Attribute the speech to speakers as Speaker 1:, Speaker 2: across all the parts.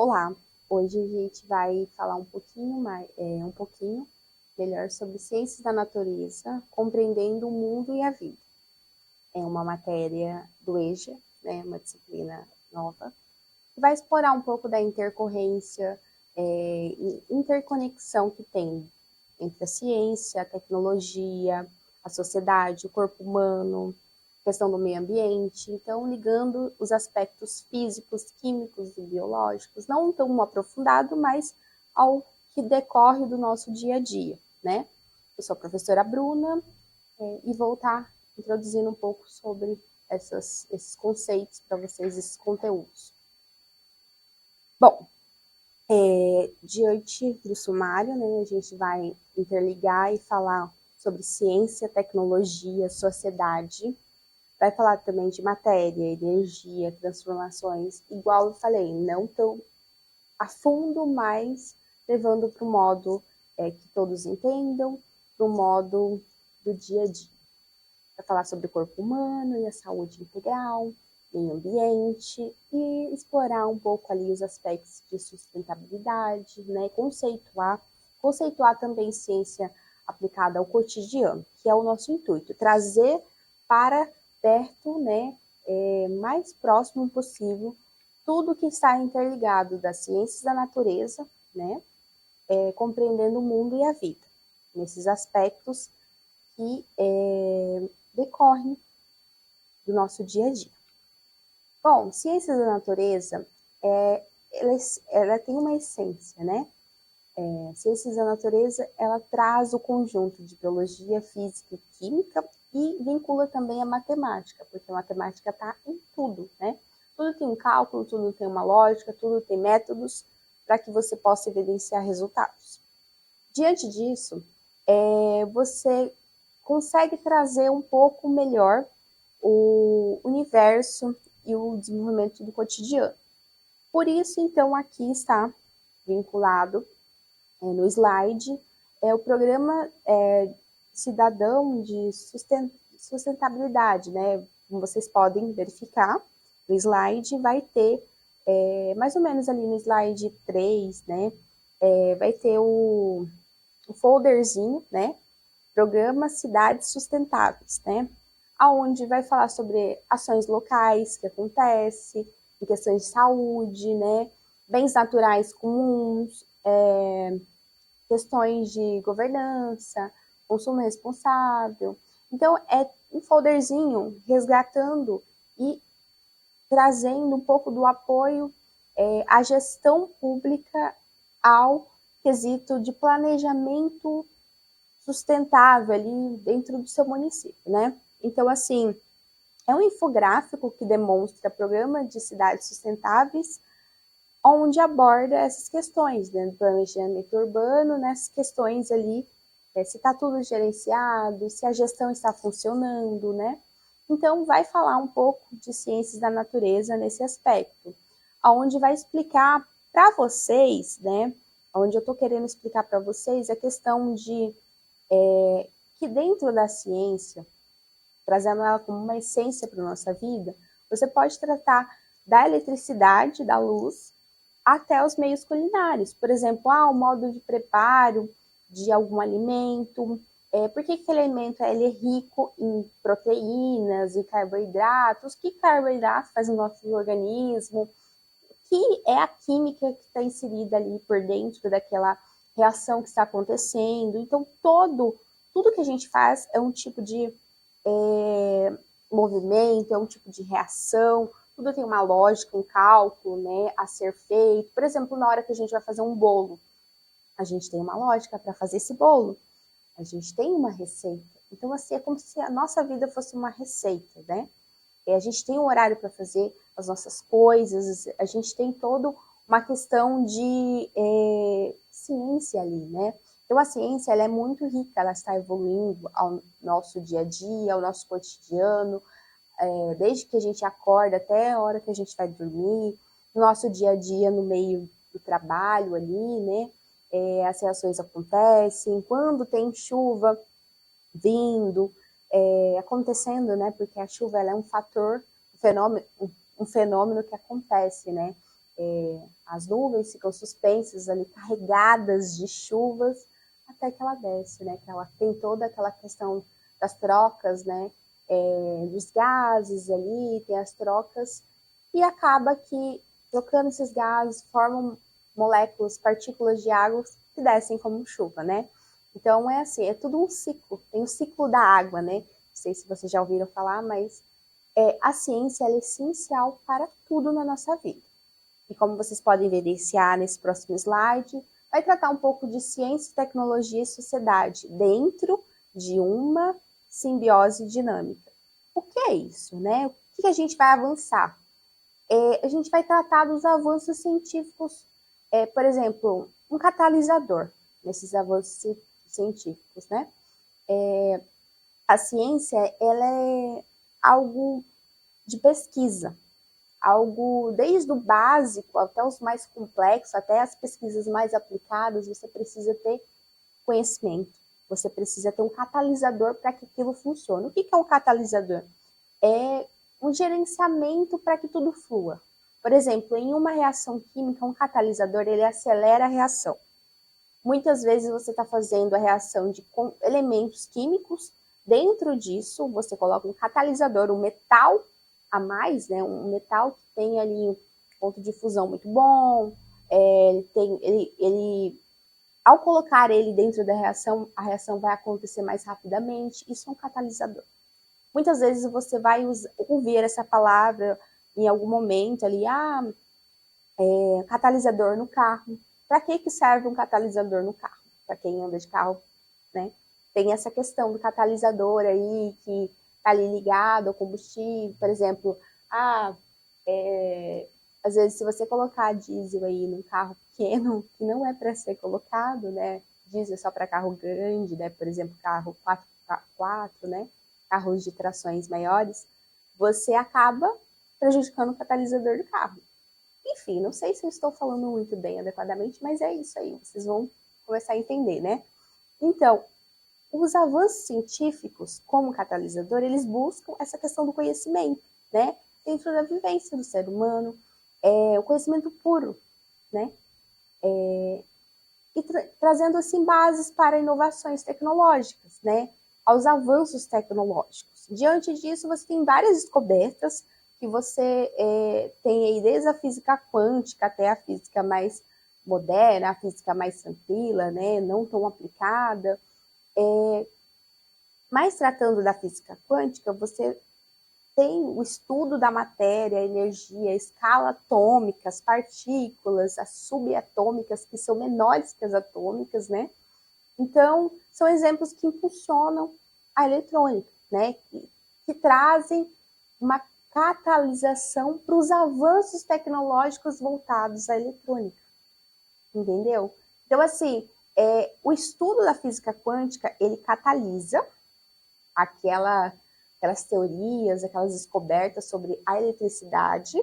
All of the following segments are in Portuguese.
Speaker 1: Olá, hoje a gente vai falar um pouquinho melhor sobre ciências da natureza, compreendendo o mundo e a vida. É uma matéria do EJA, né, uma disciplina nova, que vai explorar um pouco da intercorrência e interconexão que tem entre a ciência, a tecnologia, a sociedade, o corpo humano, questão do meio ambiente, então ligando os aspectos físicos, químicos e biológicos, não tão aprofundado, mas ao que decorre do nosso dia a dia, né? Eu sou a professora Bruna e vou estar introduzindo um pouco sobre esses conceitos para vocês, esses conteúdos. Bom, diante do sumário, né, a gente vai interligar e falar sobre ciência, tecnologia, sociedade. Vai falar também de matéria, energia, transformações, igual eu falei, não tão a fundo, mas levando para o modo que todos entendam, para o modo do dia a dia. Vai falar sobre o corpo humano e a saúde integral, meio ambiente e explorar um pouco ali os aspectos de sustentabilidade, né? Conceituar também ciência aplicada ao cotidiano, que é o nosso intuito, trazer para perto, né, mais próximo possível, tudo que está interligado das ciências da natureza, né, compreendendo o mundo e a vida, nesses aspectos que decorrem do nosso dia a dia. Bom, ciências da natureza, ela tem uma essência, né? Ciências da natureza, ela traz o conjunto de biologia, física e química e vincula também a matemática, porque a matemática está em tudo, né? Tudo tem um cálculo, tudo tem uma lógica, tudo tem métodos para que você possa evidenciar resultados. Diante disso, você consegue trazer um pouco melhor o universo e o desenvolvimento do cotidiano. Por isso, então, aqui está vinculado no slide o programa cidadão de sustentabilidade, né? Como vocês podem verificar, no slide vai ter, mais ou menos ali no slide 3, né? Vai ter o folderzinho, né? Programa Cidades Sustentáveis, né? Aonde vai falar sobre ações locais que acontecem, em questões de saúde, né? Bens naturais comuns, questões de governança, consumo responsável. Então, é um folderzinho resgatando e trazendo um pouco do apoio à gestão pública ao quesito de planejamento sustentável ali dentro do seu município, né? Então, assim, é um infográfico que demonstra programa de cidades sustentáveis, onde aborda essas questões, né, do planejamento urbano, nessas questões ali, se está tudo gerenciado, se a gestão está funcionando, né? Então, vai falar um pouco de ciências da natureza nesse aspecto, onde vai explicar para vocês, né, onde eu estou querendo explicar para vocês a questão de que dentro da ciência, trazendo ela como uma essência para a nossa vida, você pode tratar da eletricidade, da luz, até os meios culinários. Por exemplo, o modo de preparo de algum alimento, por que aquele alimento ele é rico em proteínas e carboidratos, que carboidrato faz no nosso organismo, que é a química que está inserida ali por dentro daquela reação que está acontecendo. Então, tudo que a gente faz é um tipo de movimento, é um tipo de reação, tudo tem uma lógica, um cálculo, né, a ser feito. Por exemplo, na hora que a gente vai fazer um bolo, a gente tem uma lógica para fazer esse bolo, a gente tem uma receita. Então, assim, é como se a nossa vida fosse uma receita, né? A gente tem um horário para fazer as nossas coisas, a gente tem toda uma questão de ciência ali, né? Então, a ciência ela é muito rica, ela está evoluindo ao nosso dia a dia, ao nosso cotidiano, desde que a gente acorda até a hora que a gente vai dormir, no nosso dia a dia, no meio do trabalho ali, né? As reações acontecem, quando tem chuva vindo, acontecendo, né? Porque a chuva ela é um fator, um fenômeno que acontece, né? as nuvens ficam suspensas ali, carregadas de chuvas, até que ela desce, né? Que ela tem toda aquela questão das trocas, né? Dos gases ali, tem as trocas, e acaba que, trocando esses gases, formam moléculas, partículas de água que descem como chuva, né? Então, é assim, é tudo um ciclo, tem o ciclo da água, né? Não sei se vocês já ouviram falar, mas a ciência é essencial para tudo na nossa vida. E como vocês podem evidenciar nesse próximo slide, vai tratar um pouco de ciência, tecnologia e sociedade dentro de uma simbiose dinâmica. O que é isso, né? O que a gente vai avançar? A gente vai tratar dos avanços científicos, por exemplo, um catalisador nesses avanços científicos, né? A ciência, ela é algo de pesquisa, algo desde o básico até os mais complexos, até as pesquisas mais aplicadas, você precisa ter conhecimento, você precisa ter um catalisador para que aquilo funcione. O que é um catalisador? É um gerenciamento para que tudo flua. Por exemplo, em uma reação química, um catalisador, ele acelera a reação. Muitas vezes você está fazendo a reação de elementos químicos, dentro disso você coloca um catalisador, um metal a mais, né? Um metal que tem ali um ponto de fusão muito bom, ao colocar ele dentro da reação, a reação vai acontecer mais rapidamente, isso é um catalisador. Muitas vezes você vai ouvir essa palavra em algum momento ali, catalisador no carro. Para que serve um catalisador no carro? Para quem anda de carro, né? Tem essa questão do catalisador aí que está ali ligado ao combustível, por exemplo, às vezes se você colocar diesel aí num carro pequeno, que não é para ser colocado, né? Diesel só para carro grande, né? Por exemplo, carro 4x4, né? Carros de trações maiores, você acaba prejudicando o catalisador do carro. Enfim, não sei se eu estou falando muito bem adequadamente, mas é isso aí, vocês vão começar a entender, né? Então, os avanços científicos, como catalisador, eles buscam essa questão do conhecimento, né? Dentro da vivência do ser humano, o conhecimento puro, né? E trazendo, assim, bases para inovações tecnológicas, né? Aos avanços tecnológicos. Diante disso, você tem várias descobertas que você tem aí desde a física quântica até a física mais moderna, a física mais tranquila, né, não tão aplicada. Mas tratando da física quântica, você tem o estudo da matéria, a energia, a escala atômica, as partículas, as subatômicas, que são menores que as atômicas, né? Então, são exemplos que impulsionam a eletrônica, né? Que trazem uma catalisação para os avanços tecnológicos voltados à eletrônica, entendeu? Então, assim, o estudo da física quântica, ele catalisa aquelas teorias, aquelas descobertas sobre a eletricidade,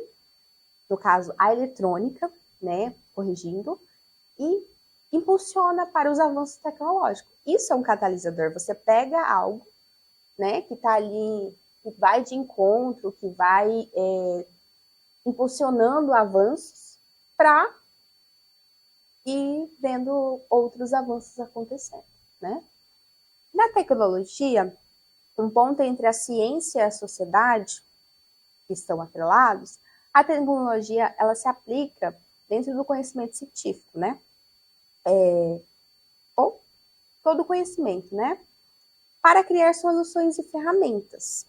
Speaker 1: no caso, a eletrônica, né, corrigindo, e impulsiona para os avanços tecnológicos. Isso é um catalisador. Você pega algo, né, que está ali, que vai de encontro, que vai impulsionando avanços para ir vendo outros avanços acontecendo, né? Na tecnologia, um ponto entre a ciência e a sociedade, que estão atrelados, a tecnologia, ela se aplica dentro do conhecimento científico, né? Ou todo conhecimento, né? Para criar soluções e ferramentas.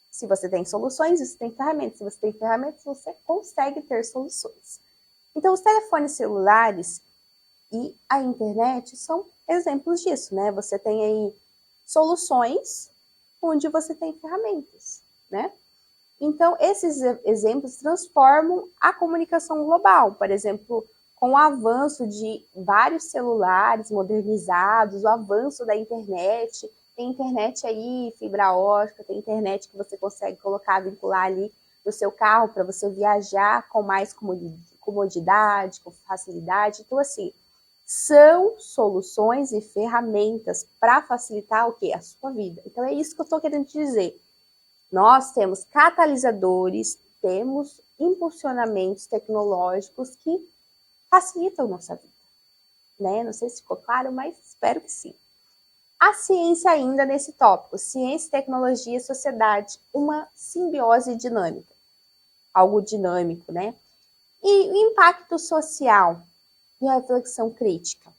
Speaker 1: Se você tem soluções, você tem ferramentas. Se você tem ferramentas, você consegue ter soluções. Então, os telefones celulares e a internet são exemplos disso, né? Você tem aí soluções onde você tem ferramentas, né? Então, esses exemplos transformam a comunicação global. Por exemplo, com o avanço de vários celulares modernizados, o avanço da internet, tem internet aí, fibra ótica, tem internet que você consegue colocar, vincular ali no seu carro para você viajar com mais comodidade, com facilidade. Então, assim, são soluções e ferramentas para facilitar o quê? A sua vida. Então, é isso que eu estou querendo te dizer. Nós temos catalisadores temos impulsionamentos tecnológicos que facilitam nossa vida, né? Não sei se ficou claro, mas espero que sim. A ciência ainda nesse tópico, ciência, tecnologia e sociedade, uma simbiose dinâmica, algo dinâmico, né? E o impacto social e a reflexão crítica,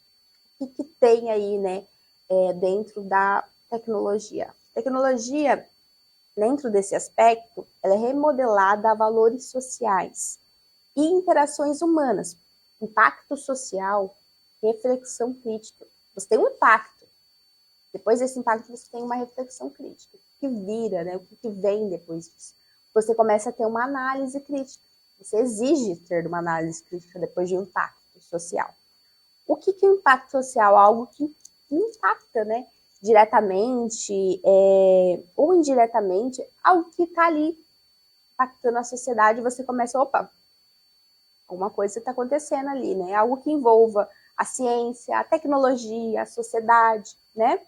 Speaker 1: o que tem aí, né, dentro da tecnologia? Tecnologia, dentro desse aspecto, ela é remodelada a valores sociais e interações humanas. Impacto social, reflexão crítica. Você tem um impacto. Depois desse impacto, você tem uma reflexão crítica. O que vira, né? O que vem depois disso? Você começa a ter uma análise crítica. Você exige ter uma análise crítica depois de um impacto social. O que é o impacto social? Algo que impacta, né? Diretamente ou indiretamente, algo que está ali impactando a sociedade. Você começa, opa, alguma coisa está acontecendo ali, né? Algo que envolva a ciência, a tecnologia, a sociedade, né?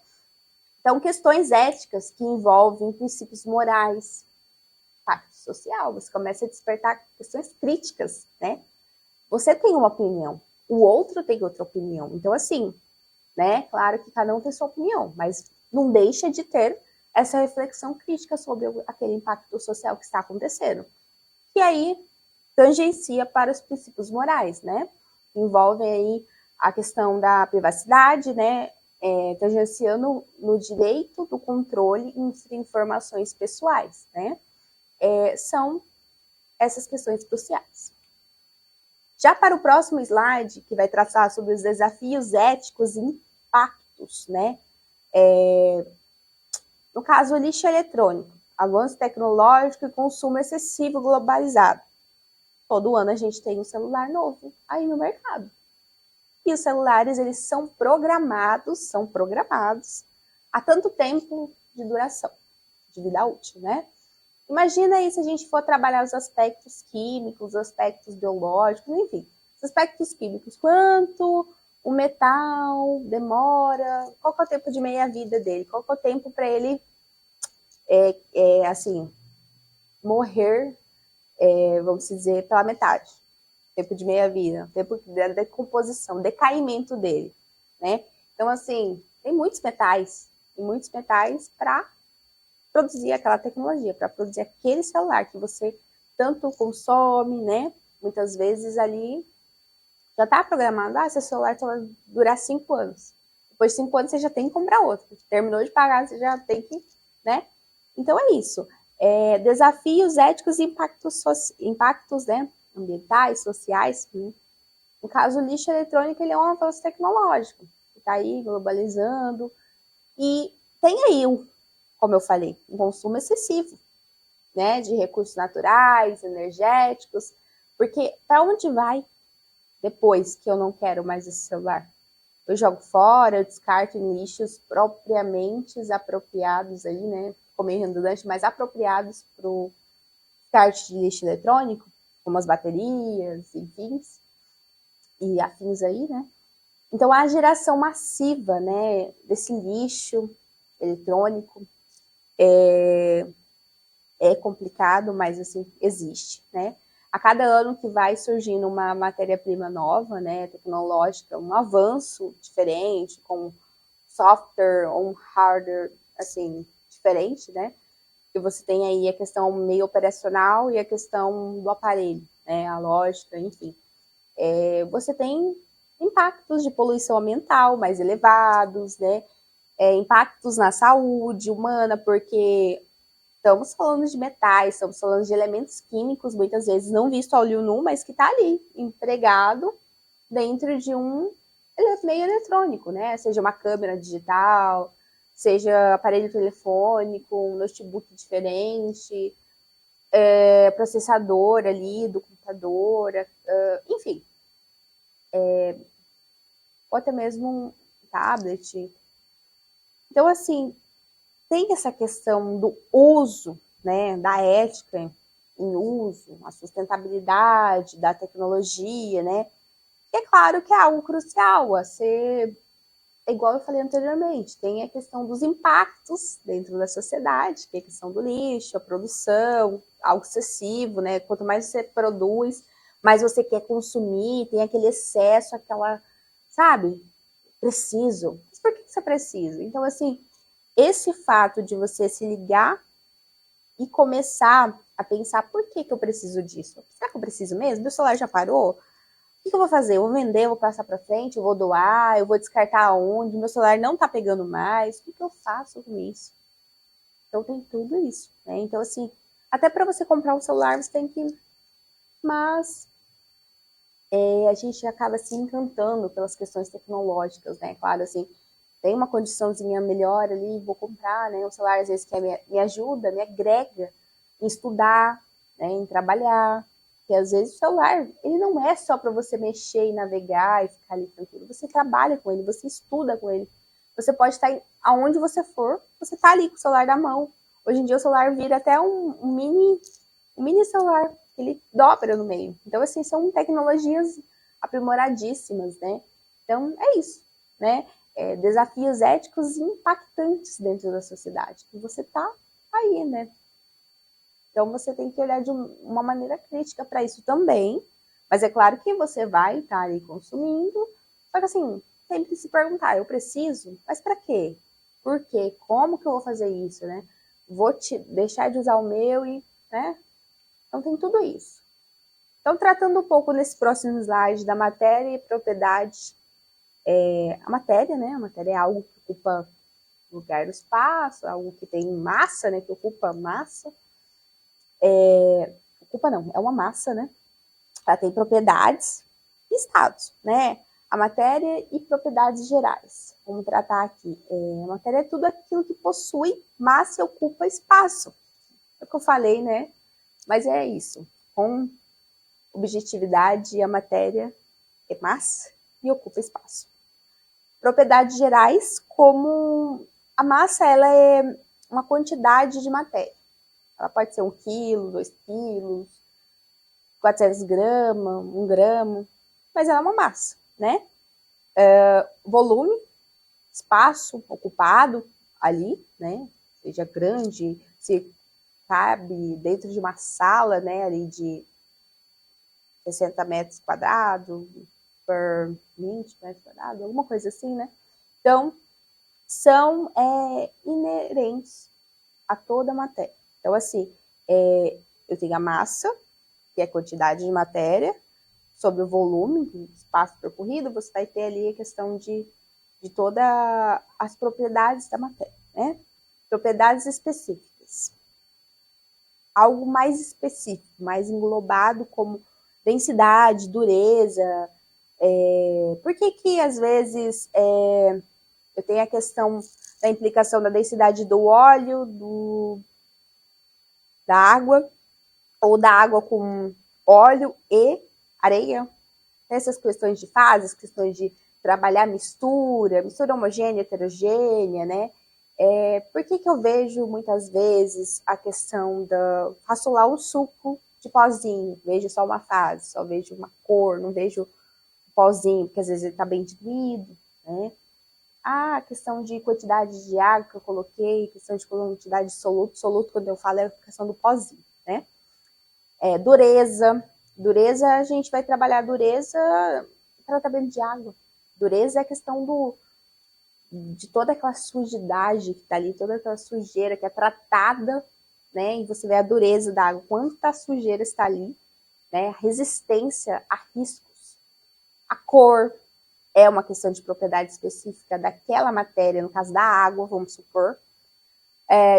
Speaker 1: Então, questões éticas que envolvem princípios morais, impacto social, você começa a despertar questões críticas, né? Você tem uma opinião, o outro tem outra opinião. Então, assim, né? Claro que cada um tem sua opinião, mas não deixa de ter essa reflexão crítica sobre aquele impacto social que está acontecendo. E aí tangencia para os princípios morais, né? Envolvem aí a questão da privacidade, né? Tangenciando no direito do controle entre informações pessoais, né? São essas questões cruciais. Já para o próximo slide, que vai tratar sobre os desafios éticos e impactos, né? No caso, o lixo eletrônico, avanço tecnológico e consumo excessivo globalizado. Todo ano a gente tem um celular novo aí no mercado. E os celulares, eles são programados a tanto tempo de duração, de vida útil, né? Imagina aí se a gente for trabalhar os aspectos químicos, os aspectos biológicos, enfim, os aspectos químicos, quanto o metal demora, qual que é o tempo de meia-vida dele, qual que é o tempo para ele, assim, morrer, vamos dizer, pela metade. Tempo de meia-vida, tempo da decomposição, decaimento dele, né? Então, assim, tem muitos metais para produzir aquela tecnologia, para produzir aquele celular que você tanto consome, né? Muitas vezes ali já está programado, esse celular só vai durar 5 anos. Depois de 5 anos você já tem que comprar outro. Terminou de pagar, você já tem que, né? Então é isso. Desafios éticos e impactos, né? Ambientais, sociais. No caso, o lixo eletrônico ele é um avanço tecnológico que está aí globalizando e tem aí, como eu falei, um consumo excessivo, né, de recursos naturais, energéticos, porque para onde vai depois que eu não quero mais esse celular? Eu jogo fora, eu descarto em lixos propriamente apropriados aí, né, ficou meio redundante, mas apropriados para o descarte de lixo eletrônico, como as baterias, enfim, e afins aí, né? Então, a geração massiva, né, desse lixo eletrônico é complicado, mas, assim, existe, né? A cada ano que vai surgindo uma matéria-prima nova, né, tecnológica, um avanço diferente, com software ou um hardware, assim, diferente, né? E você tem aí a questão meio operacional e a questão do aparelho, né, a lógica, enfim. Você tem impactos de poluição ambiental mais elevados, né? Impactos na saúde humana, porque estamos falando de metais, estamos falando de elementos químicos, muitas vezes não visto ao olho nu, mas que está ali, empregado dentro de um meio eletrônico, né? Seja uma câmera digital, seja aparelho telefônico, um notebook diferente, processador ali do computador, enfim, ou até mesmo um tablet. Então, assim, tem essa questão do uso, né, da ética em uso, a sustentabilidade da tecnologia, né? E é claro que é algo crucial a ser é igual eu falei anteriormente, tem a questão dos impactos dentro da sociedade, que é a questão do lixo, a produção, algo excessivo, né? Quanto mais você produz, mais você quer consumir, tem aquele excesso, aquela, sabe? Preciso. Mas por que você precisa? Então, assim, esse fato de você se ligar e começar a pensar por que, que eu preciso disso? Será que eu preciso mesmo? Meu celular já parou? O que eu vou fazer? Eu vou vender, eu vou passar para frente, eu vou doar, eu vou descartar aonde? Meu celular não tá pegando mais. O que eu faço com isso? Então tem tudo isso, né? Então, assim, até para você comprar um celular, você tem que. Mas a gente acaba se encantando pelas questões tecnológicas, né? Claro, assim, tem uma condiçãozinha melhor ali, vou comprar, né? Um celular às vezes que me ajuda, me agrega em estudar, né? Em trabalhar. Porque às vezes o celular, ele não é só para você mexer e navegar e ficar ali tranquilo. Você trabalha com ele, você estuda com ele. Você pode estar aonde você for, você tá ali com o celular na mão. Hoje em dia o celular vira até um mini celular, que ele dobra no meio. Então, assim, são tecnologias aprimoradíssimas, né? Então, é isso, né? Desafios éticos impactantes dentro da sociedade, que você tá aí, né? Então, você tem que olhar de uma maneira crítica para isso também, mas é claro que você vai estar ali consumindo, só que assim, sempre se perguntar, eu preciso? Mas para quê? Por quê? Como que eu vou fazer isso, né? Vou te deixar de usar o meu e, né? Então tem tudo isso. Então, tratando um pouco nesse próximo slide da matéria e propriedade, a matéria, né? A matéria é algo que ocupa lugar no espaço, algo que tem massa, né? Que ocupa massa. Ocupa não, é uma massa, né? Ela tem propriedades e estados, né? A matéria e propriedades gerais. Vamos tratar aqui. A matéria é tudo aquilo que possui massa e ocupa espaço. É o que eu falei, né? Mas é isso. Com objetividade, a matéria é massa e ocupa espaço. Propriedades gerais, como a massa ela é uma quantidade de matéria. Ela pode ser 1 quilo, 2 quilos, 400 gramas, 1 grama, mas ela é uma massa, né? Volume, espaço ocupado ali, né? Seja grande, se cabe dentro de uma sala, né? Ali de 60 metros quadrados por 20 metros quadrados, alguma coisa assim, né? Então, são inerentes a toda a matéria. Então, assim, eu tenho a massa, que é a quantidade de matéria, sobre o volume, espaço percorrido, você vai ter ali a questão de todas as propriedades da matéria, né? Propriedades específicas. Algo mais específico, mais englobado, como densidade, dureza. Por que que, às vezes, eu tenho a questão da implicação da densidade do óleo, da água, ou da água com óleo e areia? Essas questões de fases, questões de trabalhar mistura homogênea, heterogênea, né? Por que que eu vejo muitas vezes a questão da... Faço lá um suco de pozinho, vejo só uma fase, só vejo uma cor, não vejo o pozinho, porque às vezes ele está bem diluído, né? A questão de quantidade de água que eu coloquei, questão de quantidade de soluto. Soluto, quando eu falo, é a questão do pozinho, né? Dureza. Dureza, a gente vai trabalhar dureza, tratamento de água. Dureza é a questão de toda aquela sujidade que está ali, toda aquela sujeira que é tratada, né? E você vê a dureza da água, quanta sujeira está ali, né? A resistência a riscos. A cor é uma questão de propriedade específica daquela matéria, no caso da água, vamos supor.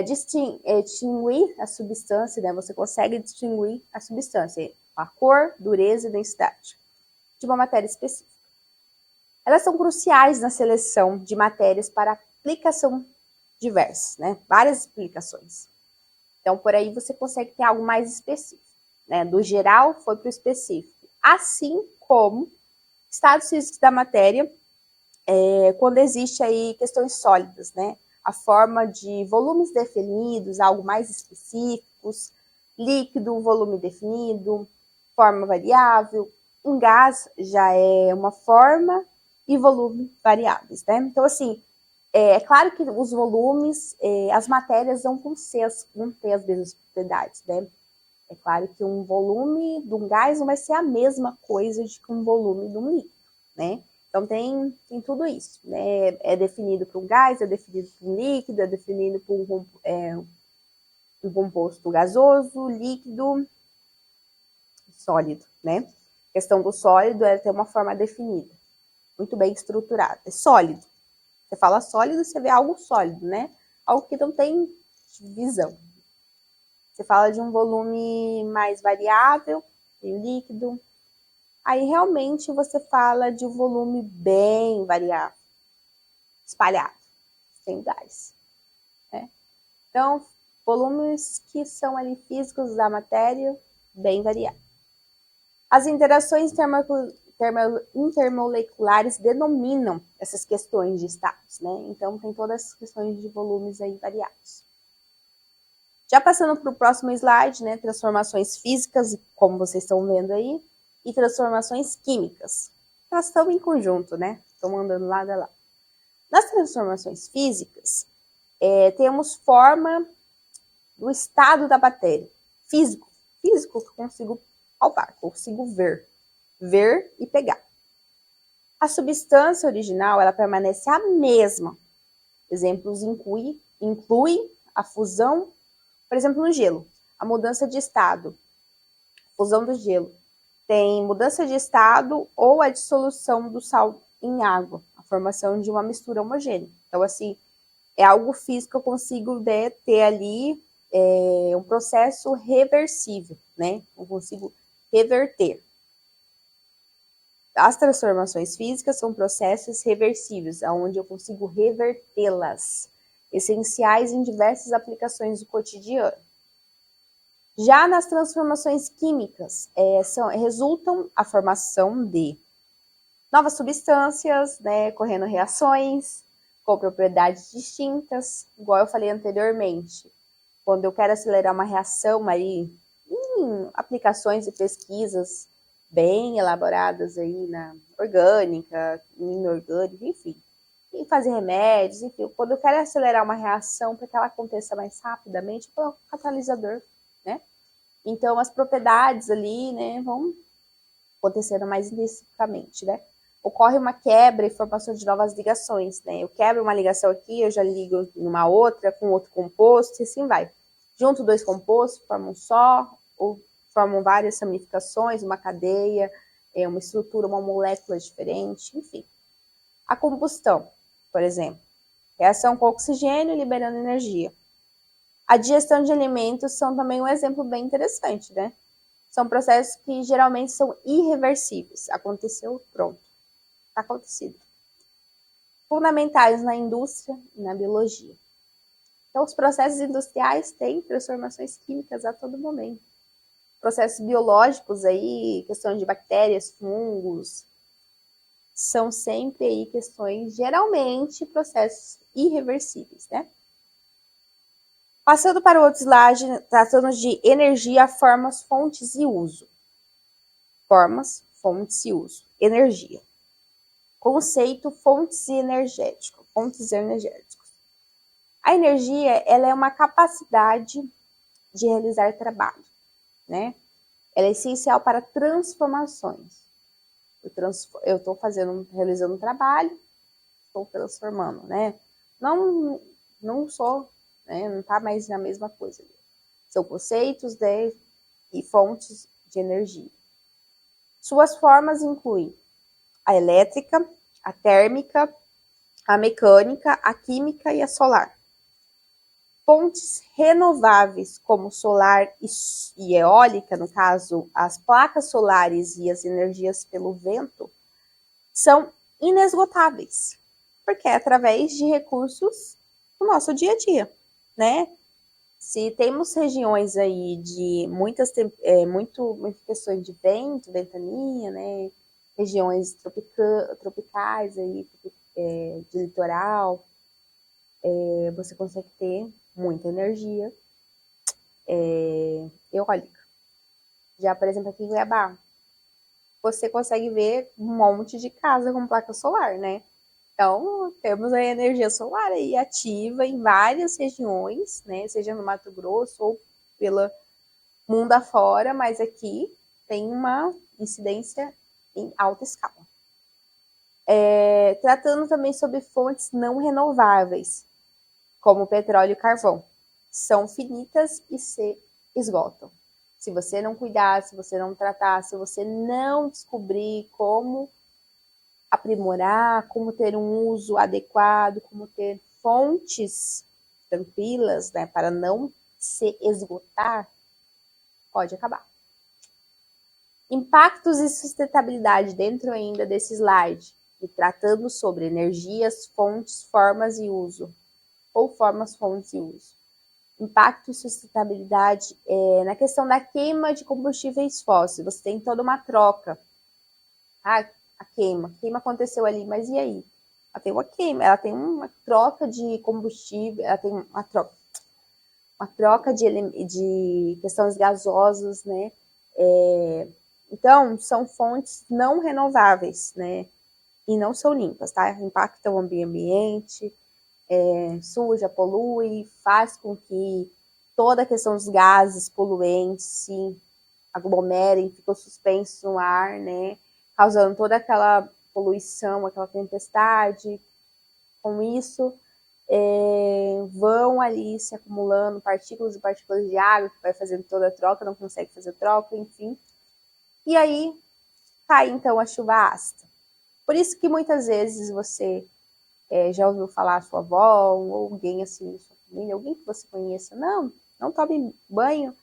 Speaker 1: Distinguir a substância, né? Você consegue distinguir a substância, a cor, dureza e densidade de uma matéria específica. Elas são cruciais na seleção de matérias para aplicação diversas, né? Várias aplicações. Então, por aí você consegue ter algo mais específico, né? Do geral foi para o específico. Assim como estados físicos da matéria, quando existe aí questões sólidas, né? A forma de volumes definidos, algo mais específicos, líquido, volume definido, forma variável. Um gás já é uma forma e volume variáveis, né? Então, assim, é claro que os volumes, as matérias vão ter as mesmas propriedades, né? É claro que um volume de um gás não vai ser a mesma coisa de que um volume de um líquido, né? Então tem tudo isso, né? É definido para um gás, é definido para um líquido, é definido para um composto gasoso, líquido, sólido, né? A questão do sólido é ter uma forma definida, muito bem estruturada. É sólido. Você fala sólido, você vê algo sólido, né? Algo que não tem divisão. Você fala de um volume mais variável, líquido. Aí realmente você fala de um volume bem variável, espalhado, sem gás. Né? Então, volumes que são ali físicos da matéria, bem variáveis. As interações intermoleculares denominam essas questões de estados, né? Então, tem todas as questões de volumes aí variados. Já passando para o próximo slide, né? Transformações físicas, como vocês estão vendo aí, e transformações químicas. Elas estão em conjunto, né? Estão andando lado a lado. Nas transformações físicas, temos forma do estado da matéria. Físico que eu consigo palpar, consigo ver e pegar. A substância original, ela permanece a mesma. Exemplos incluem a fusão, por exemplo, no gelo, a mudança de estado, fusão do gelo. Tem mudança de estado ou a dissolução do sal em água, a formação de uma mistura homogênea. Então, assim, é algo físico que eu consigo, né, ter ali um processo reversível, né? Eu consigo reverter. As transformações físicas são processos reversíveis, onde eu consigo revertê-las, essenciais em diversas aplicações do cotidiano. Já nas transformações químicas, resultam a formação de novas substâncias, né, correndo reações com propriedades distintas, igual eu falei anteriormente. Quando eu quero acelerar uma reação aí, em aplicações e pesquisas bem elaboradas aí na orgânica, inorgânica, enfim, e fazer remédios, enfim, quando eu quero acelerar uma reação para que ela aconteça mais rapidamente, eu coloco um catalisador, né? Então, as propriedades ali, né, vão acontecendo mais intensivamente, né? Ocorre uma quebra e formação de novas ligações, né? Eu quebro uma ligação aqui, eu já ligo numa outra, com outro composto, e assim vai. Junto dois compostos, formam um só, ou formam várias ramificações, uma cadeia, uma estrutura, uma molécula diferente, enfim. A combustão, por exemplo, reação com oxigênio liberando energia. A digestão de alimentos são também um exemplo bem interessante, né? São processos que geralmente são irreversíveis. Aconteceu, pronto. Está acontecido. Fundamentais na indústria e na biologia. Então, os processos industriais têm transformações químicas a todo momento. Processos biológicos aí, questão de bactérias, fungos, são sempre aí questões, geralmente, processos irreversíveis, né? Passando para o outro slide, tratando de energia, formas, fontes e uso. Formas, fontes e uso. Energia. Conceito, fontes energéticos. Fontes energéticos. A energia, ela é uma capacidade de realizar trabalho, né? Ela é essencial para transformações. Eu estou realizando um trabalho, estou transformando, né? Não sou, né? Não está mais na mesma coisa. São conceitos e fontes de energia. Suas formas incluem a elétrica, a térmica, a mecânica, a química e a solar. Fontes renováveis, como solar e eólica, no caso, as placas solares e as energias pelo vento, são inesgotáveis, porque é através de recursos do nosso dia a dia, né? Se temos regiões aí de muitas questões de vento, ventania, né? Regiões tropicais aí, de litoral, você consegue ter muita energia eólica. Já, por exemplo, aqui em Cuiabá, você consegue ver um monte de casa com placa solar, né? Então, temos a energia solar aí ativa em várias regiões, né? Seja no Mato Grosso ou pelo mundo afora, mas aqui tem uma incidência em alta escala. Tratando também sobre fontes não renováveis, como petróleo e carvão. São finitas e se esgotam. Se você não cuidar, se você não tratar, se você não descobrir como aprimorar, como ter um uso adequado, como ter fontes tranquilas, né, para não se esgotar, pode acabar. Impactos e sustentabilidade dentro ainda desse slide, e tratando sobre energias, fontes, formas e uso, ou formas, fontes e uso. Impacto e sustentabilidade na questão da queima de combustíveis fósseis. Você tem toda uma troca. Ah, a queima aconteceu ali, mas e aí? Ela tem uma queima, ela tem uma troca de combustível, ela tem uma troca de questões gasosas, né? Então, são fontes não renováveis, né? E não são limpas, tá? Impactam o meio ambiente, suja, polui, faz com que toda a questão dos gases poluentes se aglomerem, ficam suspensos no ar, né? Causando toda aquela poluição, aquela tempestade. Com isso, vão ali se acumulando partículas e partículas de água, que vai fazendo toda a troca, não consegue fazer troca, enfim. E aí cai então a chuva ácida. Por isso que muitas vezes você já ouviu falar a sua avó, ou alguém assim da sua família, alguém que você conheça, não tome banho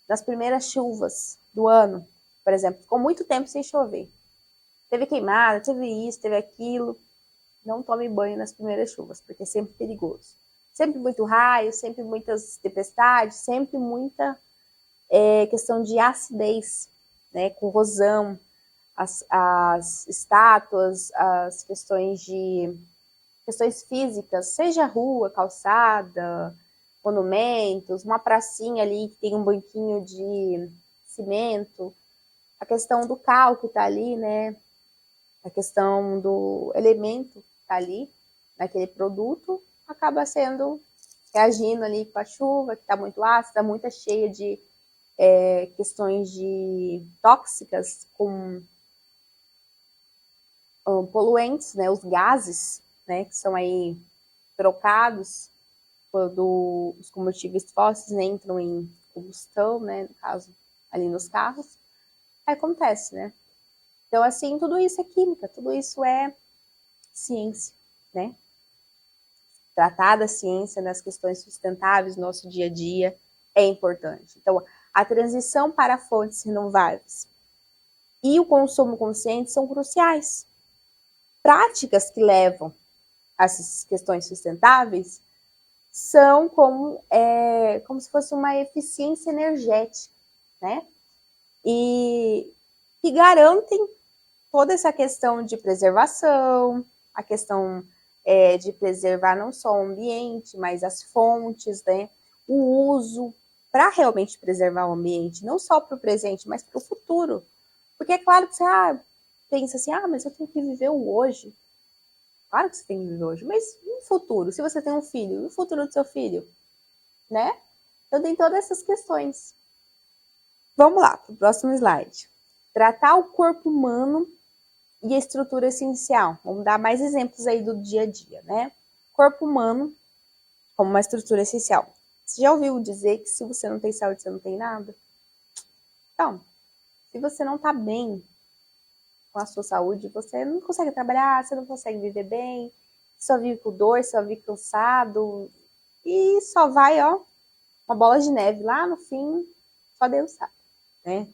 Speaker 1: nas primeiras chuvas do ano, por exemplo. Ficou muito tempo sem chover. Teve queimada, teve isso, teve aquilo. Não tome banho nas primeiras chuvas, porque é sempre perigoso. Sempre muito raio, sempre muitas tempestades, sempre muita questão de acidez, né, corrosão, as estátuas, as questões físicas, seja rua, calçada, monumentos, uma pracinha ali que tem um banquinho de cimento, a questão do cal que está ali, né? A questão do elemento que está ali, naquele produto, acaba sendo reagindo ali com a chuva, que está muito ácida, muito cheia de questões de tóxicas com poluentes, né, os gases, né, que são aí trocados quando os combustíveis fósseis, né, entram em combustão, né, no caso ali nos carros, aí acontece, né? Então, assim, tudo isso é química, tudo isso é ciência, né? Tratar da ciência nas questões sustentáveis do nosso dia a dia é importante. Então, a transição para fontes renováveis e o consumo consciente são cruciais. Práticas que levam a essas questões sustentáveis são como se fosse uma eficiência energética, né? E que garantem toda essa questão de preservação, a questão de preservar não só o ambiente, mas as fontes, né? O uso para realmente preservar o ambiente, não só para o presente, mas para o futuro. Porque é claro que você pensa assim, mas eu tenho que viver o hoje. Claro que você tem que viver hoje, mas no futuro, se você tem um filho, e o futuro do seu filho, né? Então tem todas essas questões. Vamos lá, para o próximo slide. Tratar o corpo humano e a estrutura essencial. Vamos dar mais exemplos aí do dia a dia, né? Corpo humano como uma estrutura essencial. Você já ouviu dizer que se você não tem saúde, você não tem nada? Então, se você não está bem com a sua saúde, você não consegue trabalhar, você não consegue viver bem, só vive com dor, só vive cansado, e só vai, uma bola de neve lá no fim, só Deus sabe, né?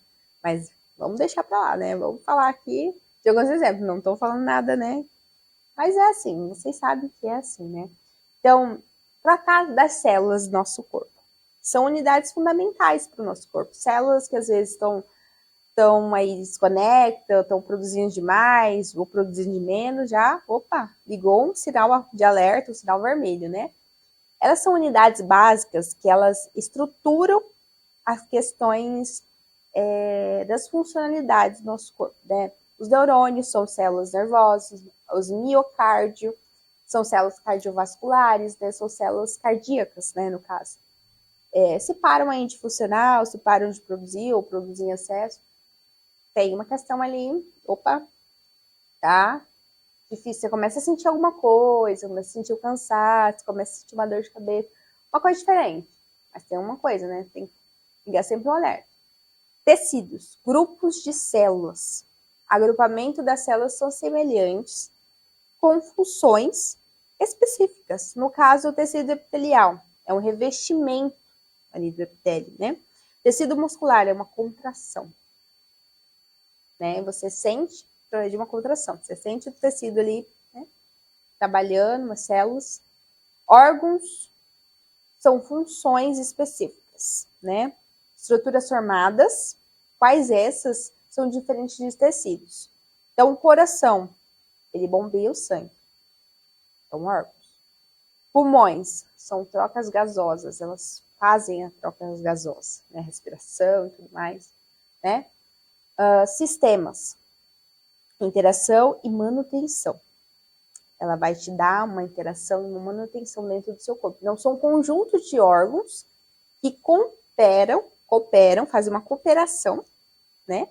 Speaker 1: Mas vamos deixar pra lá, né? Vamos falar aqui de alguns exemplos, não tô falando nada, né? Mas é assim, vocês sabem que é assim, né? Então, tratar das células do nosso corpo. São unidades fundamentais para o nosso corpo. Células que às vezes estão aí desconectam, estão produzindo demais ou produzindo de menos, ligou um sinal de alerta, um sinal vermelho, né? Elas são unidades básicas que elas estruturam as questões das funcionalidades do nosso corpo, né? Os neurônios são células nervosas, os miocárdio são células cardiovasculares, né? São células cardíacas, né, no caso. Se param aí de funcionar, se param de produzir ou produzir em excesso, tem uma questão ali, opa, tá? Difícil, você começa a sentir alguma coisa, começa a sentir o cansaço, começa a sentir uma dor de cabeça, uma coisa diferente. Mas tem uma coisa, né? Tem que ligar sempre um alerta. Tecidos, grupos de células. Agrupamento das células são semelhantes, com funções específicas. No caso, o tecido epitelial é um revestimento ali do epitélio, né? Tecido muscular é uma contração, né? Você sente de uma contração, você sente o tecido ali, né, trabalhando, as células. Órgãos são funções específicas, né? Estruturas formadas, quais essas são diferentes de tecidos. Então, o coração, ele bombeia o sangue. São órgãos. Pulmões são trocas gasosas, elas fazem a troca gasosa, né? Respiração e tudo mais, né? Sistemas, interação e manutenção. Ela vai te dar uma interação e uma manutenção dentro do seu corpo. Então, são conjuntos de órgãos que cooperam, fazem uma cooperação, né,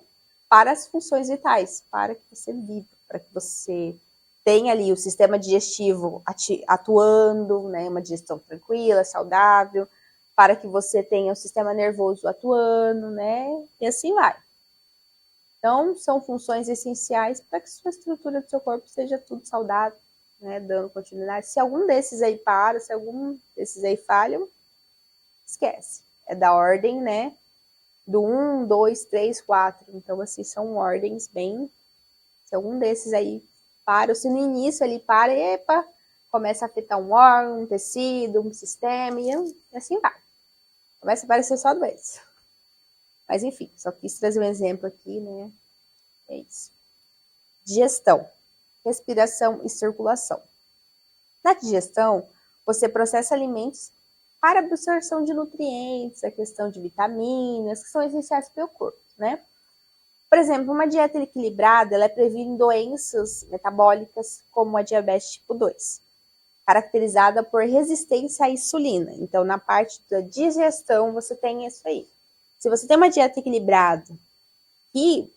Speaker 1: para as funções vitais, para que você viva, para que você tenha ali o sistema digestivo atuando, né, uma digestão tranquila, saudável, para que você tenha o sistema nervoso atuando, né, e assim vai. Então, são funções essenciais para que sua estrutura do seu corpo seja tudo saudável, né, dando continuidade. Se algum desses aí para, se algum desses aí falham, esquece. É da ordem, né, do 1, 2, 3, 4. Então, assim, são ordens bem... Se algum desses aí para, ou se no início ele para, epa, começa a afetar um órgão, um tecido, um sistema, e assim vai. Começa a aparecer só doença. Mas, enfim, só quis trazer um exemplo aqui, né? É isso. Digestão, respiração e circulação. Na digestão, você processa alimentos para absorção de nutrientes, a questão de vitaminas, que são essenciais para o corpo, né? Por exemplo, uma dieta equilibrada, ela previne doenças metabólicas como a diabetes tipo 2, caracterizada por resistência à insulina. Então, na parte da digestão, você tem isso aí. Se você tem uma dieta equilibrada que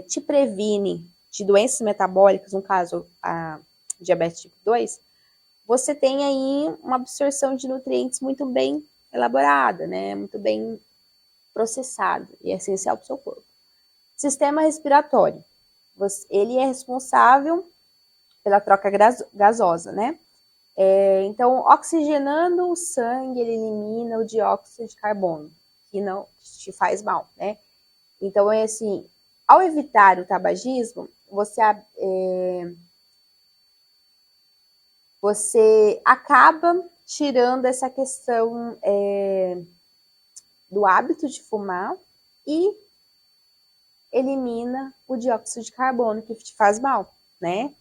Speaker 1: te previne de doenças metabólicas, no caso, a diabetes tipo 2, você tem aí uma absorção de nutrientes muito bem elaborada, né? Muito bem processada e é essencial para o seu corpo. Sistema respiratório. Ele é responsável pela troca gasosa, né? Então, oxigenando o sangue, ele elimina o dióxido de carbono, que não te faz mal, né? Então, é assim, ao evitar o tabagismo, você acaba tirando essa questão do hábito de fumar e elimina o dióxido de carbono que te faz mal, né?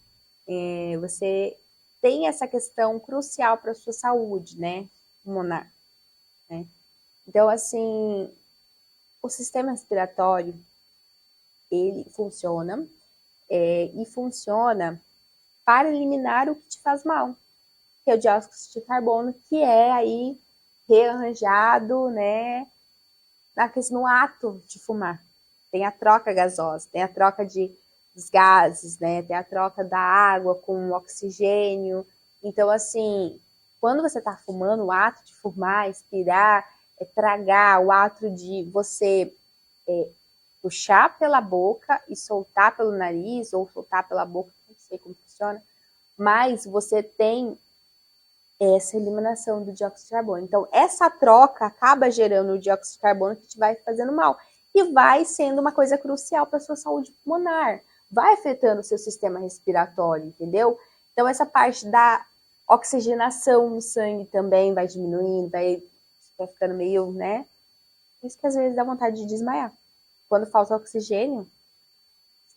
Speaker 1: Você tem essa questão crucial para a sua saúde, né, pulmonar, né? Então, assim, o sistema respiratório, ele funciona, e funciona para eliminar o que te faz mal, que é o dióxido de carbono, que é aí rearranjado, né, no ato de fumar. Tem a troca gasosa, tem a troca dos gases, né, tem a troca da água com o oxigênio. Então, assim, quando você está fumando, o ato de fumar, expirar, tragar, o ato de você puxar pela boca e soltar pelo nariz, ou soltar pela boca, não sei como funciona, mas você tem essa eliminação do dióxido de carbono. Então, essa troca acaba gerando o dióxido de carbono que te vai fazendo mal. E vai sendo uma coisa crucial para a sua saúde pulmonar. Vai afetando o seu sistema respiratório, entendeu? Então, essa parte da oxigenação no sangue também vai diminuindo, vai ficando meio, né? Por isso que às vezes dá vontade de desmaiar. Quando falta oxigênio,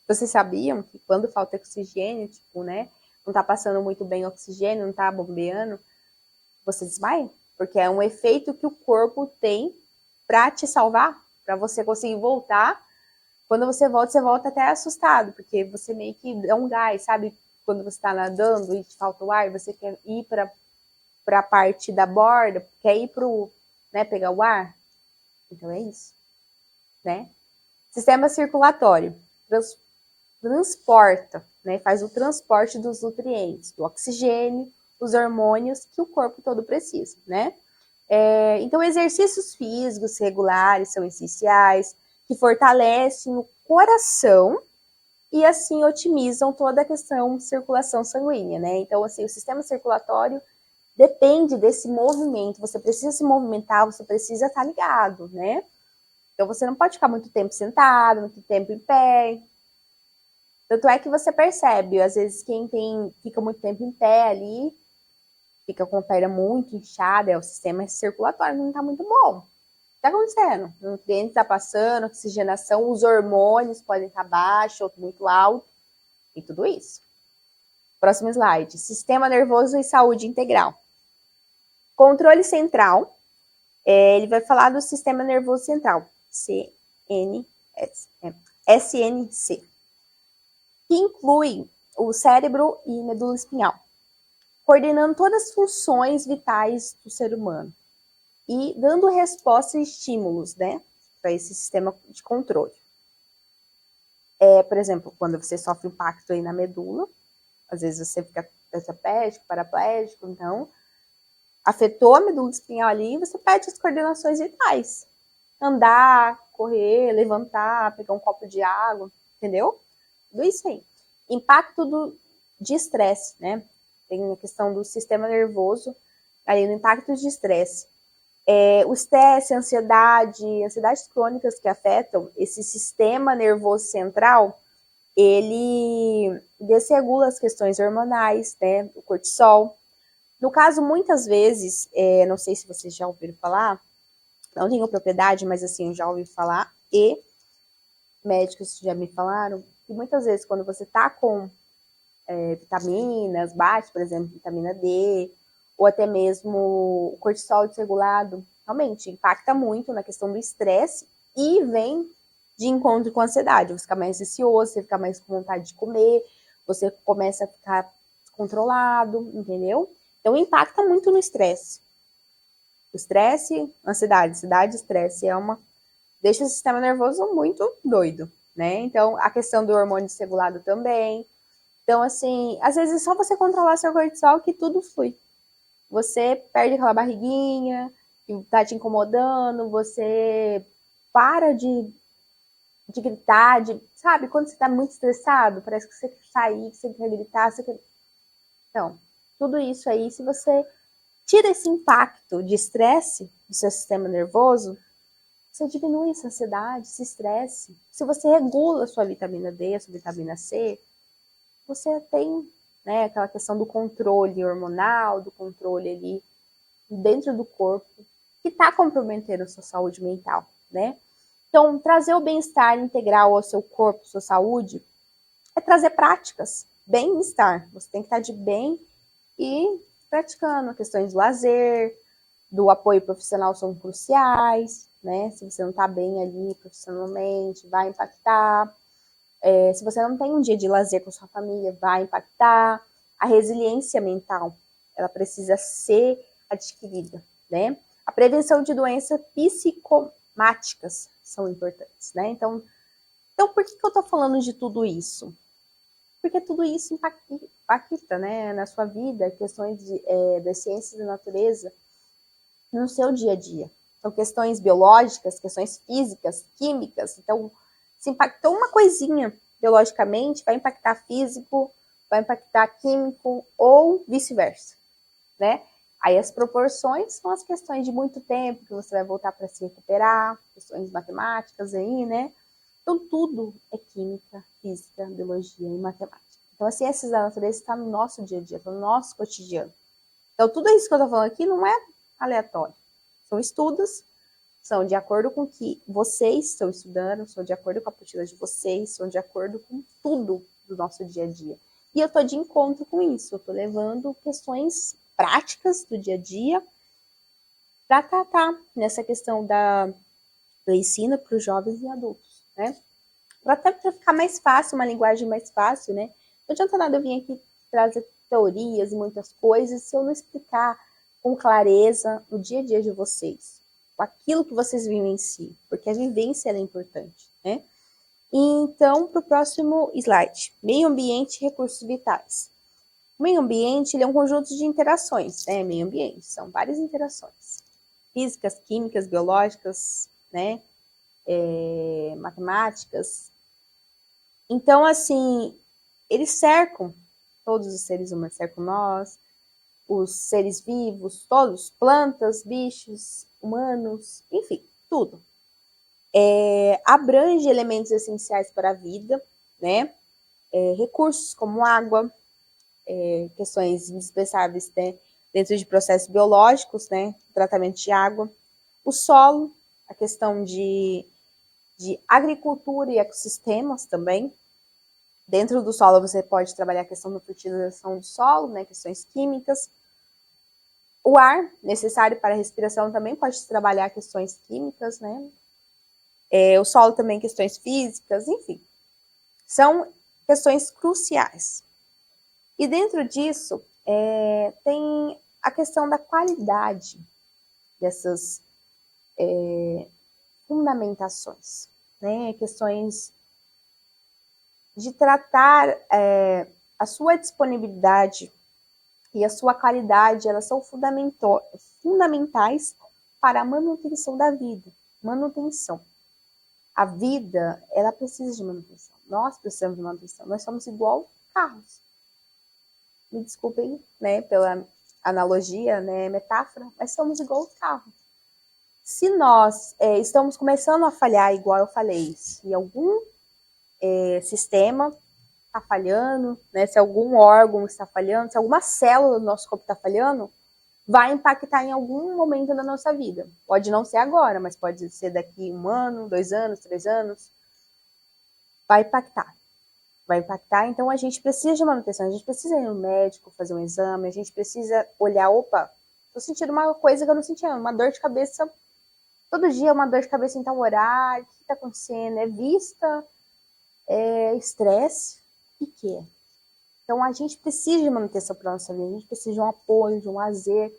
Speaker 1: vocês sabiam que quando falta oxigênio, tipo, né? Não tá passando muito bem o oxigênio, não tá bombeando, você desmaia, porque é um efeito que o corpo tem para te salvar, para você conseguir voltar. Quando você volta até assustado, porque você meio que dá um gás, sabe? Quando você está nadando e te falta o ar, você quer ir para a parte da borda, quer ir né, pegar o ar. Então é isso, né? Sistema circulatório transporta, né? Faz o transporte dos nutrientes, do oxigênio, os hormônios que o corpo todo precisa, né? Então, exercícios físicos regulares são essenciais, que fortalecem o coração e assim otimizam toda a questão de circulação sanguínea, né? Então, assim, o sistema circulatório depende desse movimento. Você precisa se movimentar, você precisa estar ligado, né? Então, você não pode ficar muito tempo sentado, muito tempo em pé. Tanto é que você percebe, às vezes, quem fica muito tempo em pé ali, fica com a perna muito inchada, o sistema circulatório não está muito bom. O que está acontecendo? O nutriente está passando, oxigenação, os hormônios podem estar baixos ou muito alto, e tudo isso. Próximo slide. Sistema nervoso e saúde integral. Controle central, ele vai falar do sistema nervoso central, SNC, que inclui o cérebro e medula espinhal, coordenando todas as funções vitais do ser humano e dando resposta a estímulos, né, para esse sistema de controle. Por exemplo, quando você sofre um impacto aí na medula, às vezes você fica tetraplégico, paraplégico, então afetou a medula espinhal ali, você perde as coordenações vitais. Andar, correr, levantar, pegar um copo de água, entendeu? Tudo isso aí. Impacto de estresse, né? Tem a questão do sistema nervoso, ali no impacto de estresse. O estresse, ansiedades crônicas que afetam esse sistema nervoso central, ele desregula as questões hormonais, né? O cortisol. No caso, muitas vezes, não sei se vocês já ouviram falar, não tenho propriedade, mas assim, eu já ouvi falar, e médicos já me falaram, que muitas vezes quando você tá com vitaminas baixas, por exemplo, vitamina D, ou até mesmo o cortisol desregulado, realmente impacta muito na questão do estresse e vem de encontro com a ansiedade. Você fica mais ansioso, você fica mais com vontade de comer, você começa a ficar descontrolado, entendeu? Então impacta muito no estresse. O estresse, ansiedade, estresse deixa o sistema nervoso muito doido, né? Então a questão do hormônio desregulado também. Então, assim, às vezes é só você controlar seu cortisol que tudo flui. Você perde aquela barriguinha que tá te incomodando, você para de gritar, sabe? Quando você tá muito estressado, parece que você quer sair, que você quer gritar, você quer... Então, tudo isso aí, se você tira esse impacto de estresse do seu sistema nervoso, você diminui essa ansiedade, esse estresse. Se você regula a sua vitamina D, a sua vitamina C, você tem, né, aquela questão do controle hormonal, do controle ali dentro do corpo, que está comprometendo a sua saúde mental, né? Então, trazer o bem-estar integral ao seu corpo, sua saúde, é trazer práticas, bem-estar. Você tem que estar de bem e praticando questões do lazer, do apoio profissional são cruciais, né? Se você não está bem ali profissionalmente, vai impactar. Se você não tem um dia de lazer com sua família, vai impactar. A resiliência mental, ela precisa ser adquirida, né? A prevenção de doenças psicomáticas são importantes, né? Então por que eu estou falando de tudo isso? Porque tudo isso impacta, né, na sua vida, questões das ciências da natureza, no seu dia a dia. São questões biológicas, questões físicas, químicas. Então, se impactou uma coisinha biologicamente, vai impactar físico, vai impactar químico ou vice-versa, né? Aí as proporções são as questões de muito tempo que você vai voltar para se recuperar, questões matemáticas aí, né? Então tudo é química, física, biologia e matemática. Então as ciências da natureza estão no nosso dia a dia, no nosso cotidiano. Então tudo isso que eu estou falando aqui não é aleatório. São estudos, são de acordo com o que vocês estão estudando, são de acordo com a apostila de vocês, são de acordo com tudo do nosso dia a dia. E eu estou de encontro com isso, eu estou levando questões práticas do dia a dia para tratar nessa questão Eu ensino para os jovens e adultos, né? Até para ficar mais fácil, uma linguagem mais fácil, né? Não adianta nada eu vir aqui trazer teorias e muitas coisas se eu não explicar com clareza no dia a dia de vocês, aquilo que vocês vivem em si, porque a vivência é importante, né? Então, para o próximo slide, meio ambiente e recursos vitais. O meio ambiente ele é um conjunto de interações, né? Meio ambiente, são várias interações, físicas, químicas, biológicas, né? Matemáticas. Então, assim, eles cercam, todos os seres humanos cercam nós, os seres vivos, todos, plantas, bichos, humanos, enfim, tudo. Abrange elementos essenciais para a vida, né? Recursos como água, questões indispensáveis, né? Dentro de processos biológicos, né? Tratamento de água. O solo, a questão de agricultura e ecossistemas também. Dentro do solo você pode trabalhar a questão da fertilização do solo, né? Questões químicas. O ar, necessário para a respiração, também pode trabalhar questões químicas, né? O solo também, questões físicas, enfim. São questões cruciais. E dentro disso, tem a questão da qualidade dessas fundamentações, né? Questões de tratar a sua disponibilidade e a sua qualidade, elas são fundamentais para a manutenção da vida. Manutenção. A vida, ela precisa de manutenção. Nós precisamos de manutenção. Nós somos igual carros. Me desculpem, né, pela analogia, né, metáfora, mas somos igual os carros. Se nós estamos começando a falhar, igual eu falei, se algum sistema está falhando, né, se algum órgão está falhando, se alguma célula do nosso corpo está falhando, vai impactar em algum momento da nossa vida. Pode não ser agora, mas pode ser daqui 1 ano, 2 anos, 3 anos. Vai impactar. Vai impactar, então a gente precisa de manutenção, a gente precisa ir no médico, fazer um exame, a gente precisa olhar, opa, tô sentindo uma coisa que eu não sentia, uma dor de cabeça, todo dia uma dor de cabeça em tal horário, o que tá acontecendo? É vista, é estresse, o que é? Então a gente precisa de manutenção para nossa vida, a gente precisa de um apoio, de um lazer,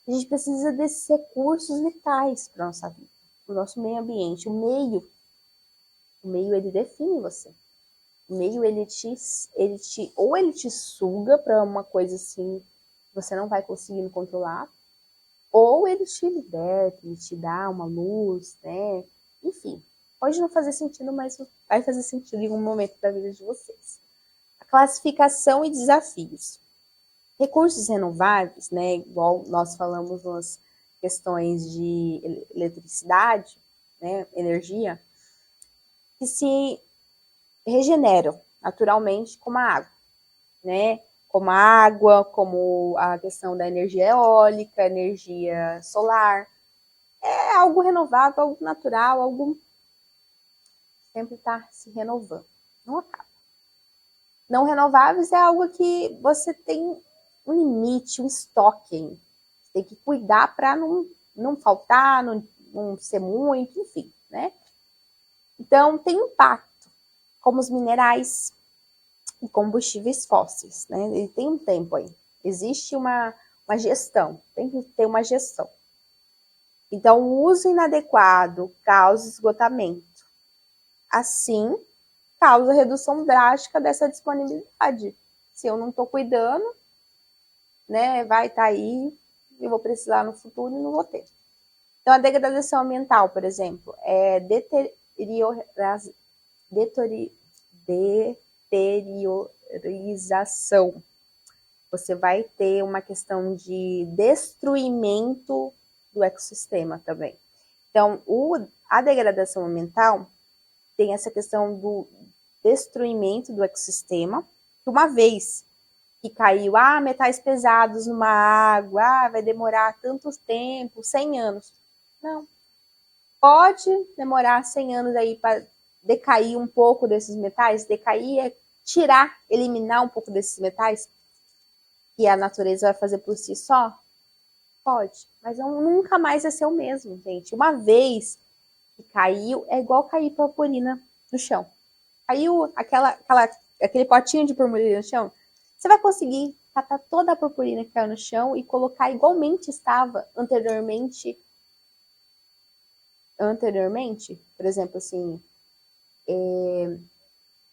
Speaker 1: a gente precisa desses recursos vitais para nossa vida, o nosso meio ambiente, o meio ele define você. O meio ele te suga para uma coisa assim que você não vai conseguindo controlar, ou ele te liberta, ele te dá uma luz, né? Enfim, pode não fazer sentido, mas vai fazer sentido em um momento da vida de vocês. A classificação e desafios. Recursos renováveis, né? Igual nós falamos nas questões de eletricidade, né? Energia, que se regeneram naturalmente como a água, né? Como a água, como a questão da energia eólica, energia solar. É algo renovável, algo natural, algo que sempre está se renovando. Não acaba. Não renováveis é algo que você tem um limite, um estoque. Você tem que cuidar para não faltar, não ser muito, enfim, né? Então, tem impacto, como os minerais, e combustíveis fósseis, né? Ele tem um tempo aí. Existe uma gestão, tem que ter uma gestão. Então, o uso inadequado causa esgotamento. Assim, causa redução drástica dessa disponibilidade. Se eu não estou cuidando, né, vai estar aí, eu vou precisar no futuro e não vou ter. Então, a degradação ambiental, por exemplo, é deteriorização. Você vai ter uma questão de destruimento do ecossistema também. Então, a degradação ambiental tem essa questão do destruimento do ecossistema, que uma vez que caiu, metais pesados numa água, vai demorar tanto tempo, 100 anos. Não. Pode demorar 100 anos aí para decair um pouco desses metais, decair é tirar, eliminar um pouco desses metais, que a natureza vai fazer por si só? Pode, mas nunca mais vai ser o mesmo, gente. Uma vez que caiu, é igual cair purpurina no chão. Caiu aquele potinho de purpurina no chão, você vai conseguir catar toda a purpurina que caiu no chão e colocar igualmente estava anteriormente, por exemplo, assim,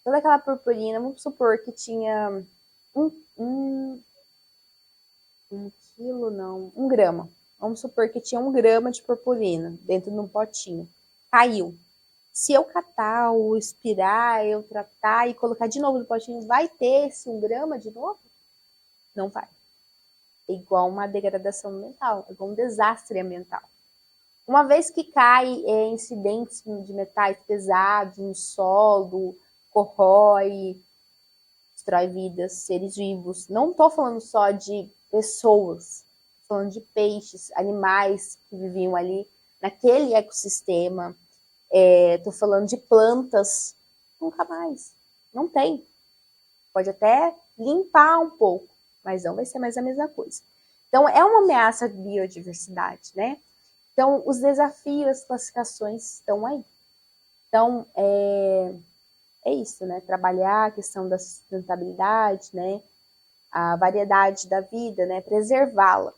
Speaker 1: toda aquela purpurina, vamos supor que tinha um, um, um quilo, não, 1 grama. Vamos supor que tinha 1 grama de purpurina dentro de um potinho. Caiu. Se eu catar, ou expirar, eu tratar e colocar de novo no potinho, vai ter esse 1 grama de novo? Não vai. É igual uma degradação ambiental, é igual um desastre ambiental. Uma vez que cai incidentes de metais pesados no solo, corrói, destrói vidas, seres vivos. Não estou falando só de pessoas, estou falando de peixes, animais que viviam ali naquele ecossistema. Estou falando de plantas. Nunca mais. Não tem. Pode até limpar um pouco, mas não vai ser mais a mesma coisa. Então, é uma ameaça à biodiversidade, né? Então, os desafios, as classificações estão aí. Então, é isso, né? Trabalhar a questão da sustentabilidade, né? A variedade da vida, né? Preservá-la.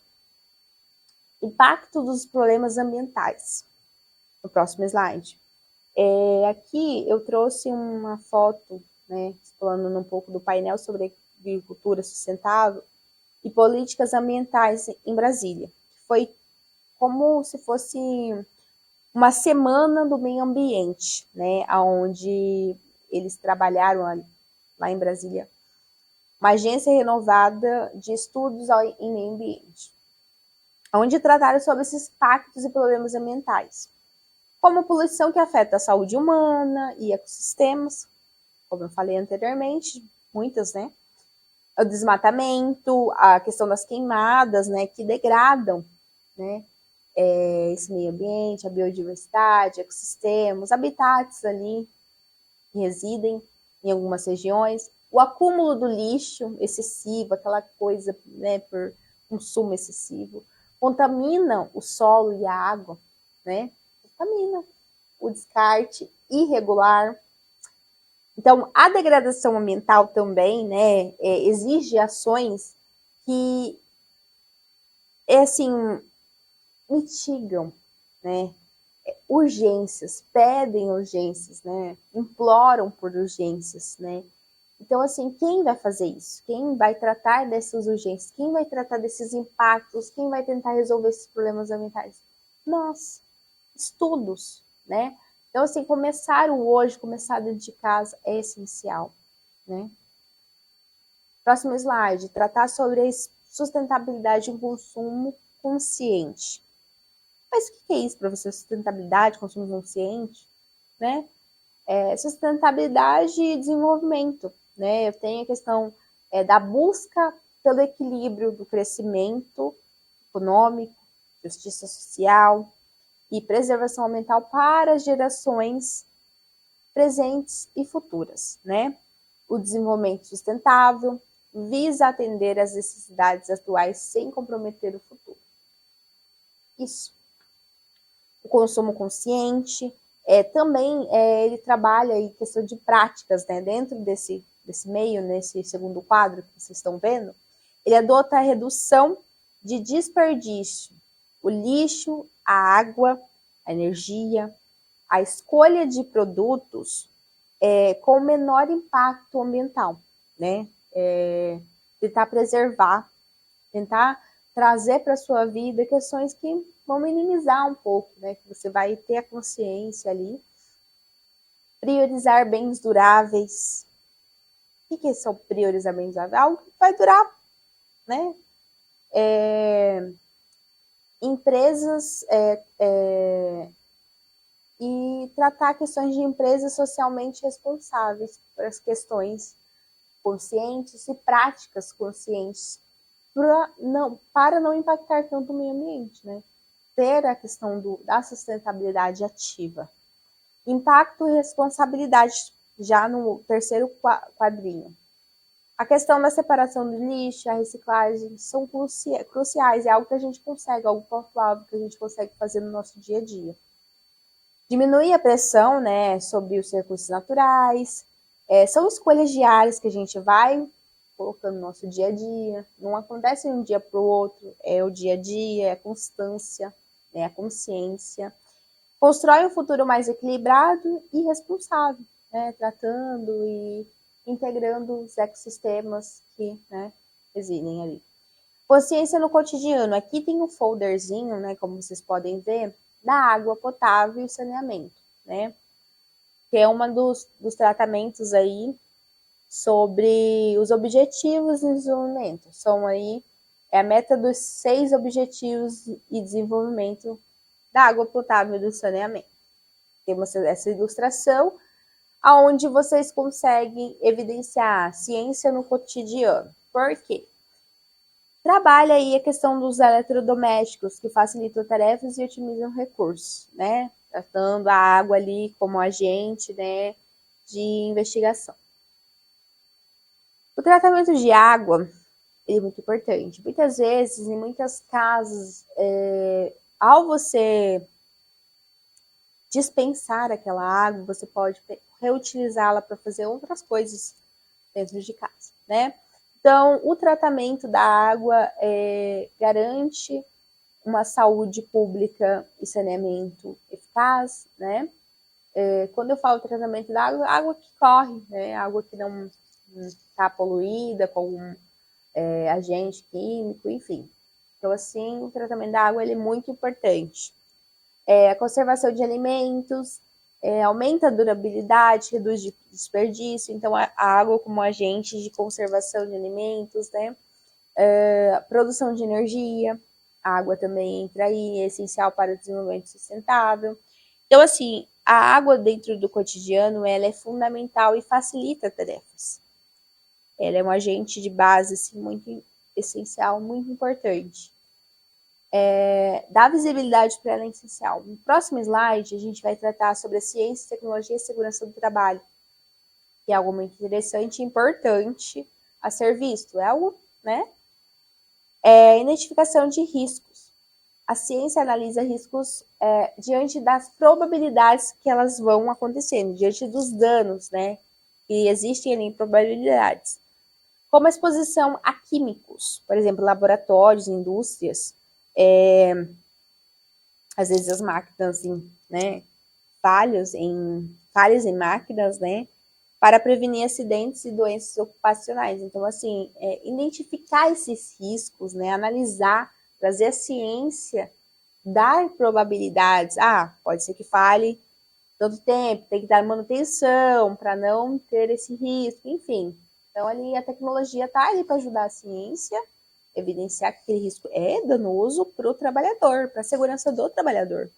Speaker 1: Impacto dos problemas ambientais. No próximo slide. Aqui eu trouxe uma foto, né? Falando um pouco do painel sobre agricultura sustentável e políticas ambientais em Brasília. Foi como se fosse uma semana do meio ambiente, né? Onde eles trabalharam lá em Brasília, uma agência renovada de estudos em meio ambiente, onde trataram sobre esses impactos e problemas ambientais, como a poluição que afeta a saúde humana e ecossistemas, como eu falei anteriormente, muitas, né? O desmatamento, a questão das queimadas, né? Que degradam, né? Esse meio ambiente, a biodiversidade, ecossistemas, habitats ali que residem em algumas regiões, o acúmulo do lixo excessivo, aquela coisa, né, por consumo excessivo, contaminam o solo e a água, né? Contaminam o descarte irregular. Então, a degradação ambiental também, né, exige ações que, assim, mitigam, né, urgências, pedem urgências, né, imploram por urgências, né. Então, assim, quem vai fazer isso? Quem vai tratar dessas urgências? Quem vai tratar desses impactos? Quem vai tentar resolver esses problemas ambientais? Nós. Estudos, né? Então, assim, começar o hoje, começar dentro de casa é essencial, né? Próximo slide, tratar sobre a sustentabilidade de um consumo consciente. Mas o que é isso, professor? Sustentabilidade, consumo consciente, né? Sustentabilidade e desenvolvimento, né? Eu tenho a questão da busca pelo equilíbrio do crescimento econômico, justiça social e preservação ambiental para gerações presentes e futuras, né? O desenvolvimento sustentável visa atender às necessidades atuais sem comprometer o futuro. Isso. O consumo consciente, também ele trabalha em questão de práticas, né? Dentro desse meio, nesse segundo quadro que vocês estão vendo, ele adota a redução de desperdício, o lixo, a água, a energia, a escolha de produtos com menor impacto ambiental, né? Tentar preservar, tentar trazer para a sua vida questões que vão minimizar um pouco, né? Que você vai ter a consciência ali. Priorizar bens duráveis. O que são priorizar bens duráveis? Algo que vai durar, né? Empresas e tratar questões de empresas socialmente responsáveis por as questões conscientes e práticas conscientes para não impactar tanto o meio ambiente, né? Ter a questão da sustentabilidade ativa. Impacto e responsabilidade, já no terceiro quadrinho. A questão da separação do lixo, a reciclagem, são cruciais, é algo que a gente consegue, algo pontual que a gente consegue fazer no nosso dia a dia. Diminuir a pressão, né, sobre os recursos naturais. São escolhas diárias que a gente vai colocando no nosso dia a dia. Não acontece de um dia para o outro, é o dia a dia, é a constância, né, a consciência. Constrói um futuro mais equilibrado e responsável, né, tratando e integrando os ecossistemas que, né, residem ali. Consciência no cotidiano. Aqui tem um folderzinho, né, como vocês podem ver, da água potável e saneamento, né? Que é um dos tratamentos aí sobre os objetivos de desenvolvimento. São aí a meta dos 6 objetivos de desenvolvimento da água potável e do saneamento. Temos essa ilustração, aonde vocês conseguem evidenciar a ciência no cotidiano. Por quê? Trabalha aí a questão dos eletrodomésticos, que facilitam tarefas e otimizam recursos, né? Tratando a água ali como agente, né, de investigação. O tratamento de água é muito importante. Muitas vezes, em muitas casas, ao você dispensar aquela água, você pode reutilizá-la para fazer outras coisas dentro de casa, né? Então, o tratamento da água garante uma saúde pública e saneamento eficaz, né? Quando eu falo tratamento da água, água que corre, né? Água que não está poluída com algum agente químico, enfim. Então, assim, o tratamento da água ele é muito importante. A conservação de alimentos, aumenta a durabilidade, reduz o desperdício, então a água como agente de conservação de alimentos, né? Produção de energia, a água também entra aí, é essencial para o desenvolvimento sustentável. Então, assim, a água dentro do cotidiano, ela é fundamental e facilita tarefas. Ela é um agente de base, assim, muito essencial, muito importante. Dar visibilidade para ela é essencial. No próximo slide, a gente vai tratar sobre a ciência, tecnologia e segurança do trabalho, que é algo muito interessante e importante a ser visto. É algo, né? Identificação de riscos. A ciência analisa riscos diante das probabilidades que elas vão acontecendo, diante dos danos, né? Que existem ali em probabilidades. Como a exposição a químicos, por exemplo, laboratórios, indústrias, às vezes as máquinas, né? Falhas em máquinas, né? Para prevenir acidentes e doenças ocupacionais. Então, assim, identificar esses riscos, né? Analisar, trazer a ciência, dar probabilidades. Pode ser que falhe tanto tempo, tem que dar manutenção para não ter esse risco, enfim. Então, ali a tecnologia está ali para ajudar a ciência, evidenciar que aquele risco é danoso para o trabalhador, para a segurança do trabalhador.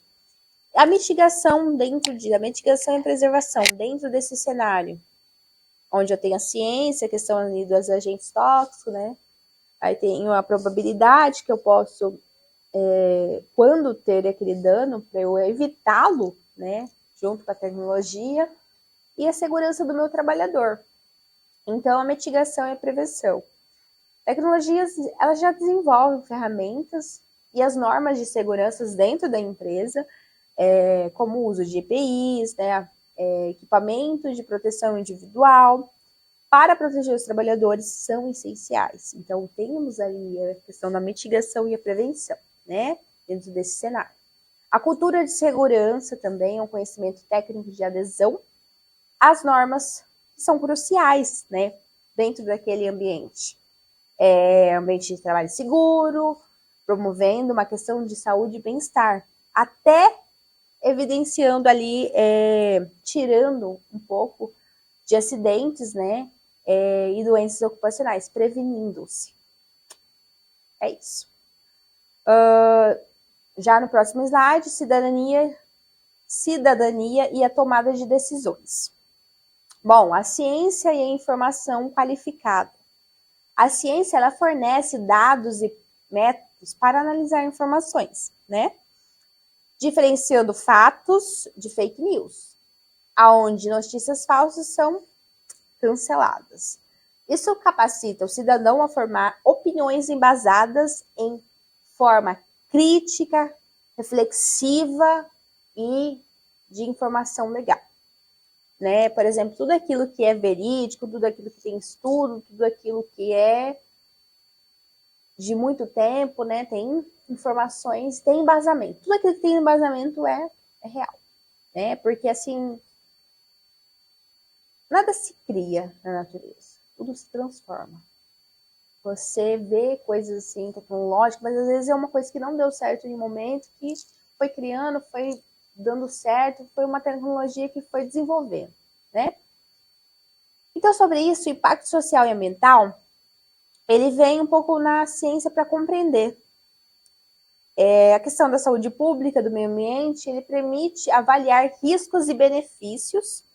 Speaker 1: A mitigação a mitigação e preservação dentro desse cenário, onde eu tenho a ciência, a questão ali dos agentes tóxicos, né? Aí tenho a probabilidade que eu posso, quando ter aquele dano, para eu evitá-lo, né? Junto com a tecnologia, e a segurança do meu trabalhador. Então, a mitigação e a prevenção. Tecnologias, elas já desenvolvem ferramentas e as normas de segurança dentro da empresa, como o uso de EPIs, né? Equipamentos de proteção individual, para proteger os trabalhadores são essenciais. Então, temos ali a questão da mitigação e a prevenção, né? Dentro desse cenário. A cultura de segurança também é um conhecimento técnico de adesão às normas que são cruciais, né? Dentro daquele ambiente. Ambiente de trabalho seguro, promovendo uma questão de saúde e bem-estar, até evidenciando ali, tirando um pouco de acidentes, né? E doenças ocupacionais, prevenindo-se. É isso. Já no próximo slide, cidadania e a tomada de decisões. Bom, a ciência e a informação qualificada. A ciência, ela fornece dados e métodos para analisar informações, né? Diferenciando fatos de fake news, aonde notícias falsas são canceladas. Isso capacita o cidadão a formar opiniões embasadas em forma crítica, reflexiva e de informação legal, né? Por exemplo, tudo aquilo que é verídico, tudo aquilo que tem estudo, tudo aquilo que é de muito tempo, né? Tem informações, tem embasamento. Tudo aquilo que tem embasamento é real, né? Porque assim, nada se cria na natureza, tudo se transforma. Você vê coisas assim tecnológicas, mas às vezes é uma coisa que não deu certo em um momento, que foi criando, foi dando certo, foi uma tecnologia que foi desenvolvendo, né? Então, sobre isso, o impacto social e ambiental, ele vem um pouco na ciência para compreender. A questão da saúde pública, do meio ambiente, ele permite avaliar riscos e benefícios